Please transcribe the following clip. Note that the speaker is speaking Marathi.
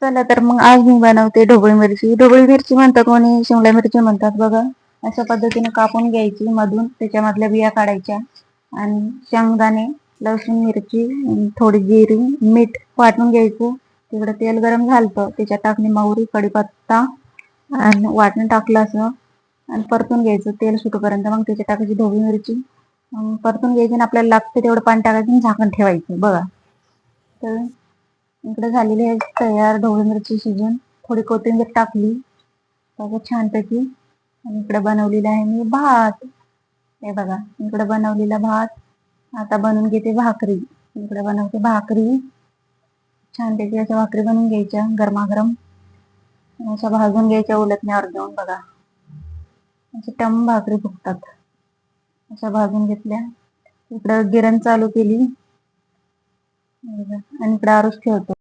चला तर मग आज मी बनवते ढोबळी मिरची. ढोबळी मिरची म्हणतात कोणी, शिमला मिरची म्हणतात बघा. अशा पद्धतीने कापून घ्यायची, मधून त्याच्यामधल्या बिया काढायच्या आणि शेंगदाणे, लसूण, मिरची, थोडी जिरी, मीठ वाटून घ्यायचं. तिकडे तेल गरम झालं त्याच्यात टाकली मोहरी, कढीपत्ता आणि वाटण टाकलं असं आणि परतून घ्यायचं तेल सुटूपर्यंत. मग त्याच्यात टाकायची ढोबळी मिरची, मग परतून घ्यायची आणि आपल्याला लागतं तेवढं पाणी टाकायचं आणि झाकण ठेवायचं बघा. तर इकडे झालेली आहे तयार ढोबळी मिरची शिजून. थोडी कोथिंबीर टाकली बघा छानपैकी. आणि इकडे बनवलेला आहे मी भात. हे बघा इकडे बनवलेला भात. आता बनवून घेते भाकरी. इकडे बनवते भाकरी. छानपैकी अशा भाकरी बनवून घ्यायच्या गरमागरम, अशा भाजून घ्यायच्या उलटण्यावर घेऊन बघा. अशा टम भाकरी फुगतात. अशा भाजून घेतल्या. इकडं गिरण चालू केली आणि इकडे आरूस ठेवतो.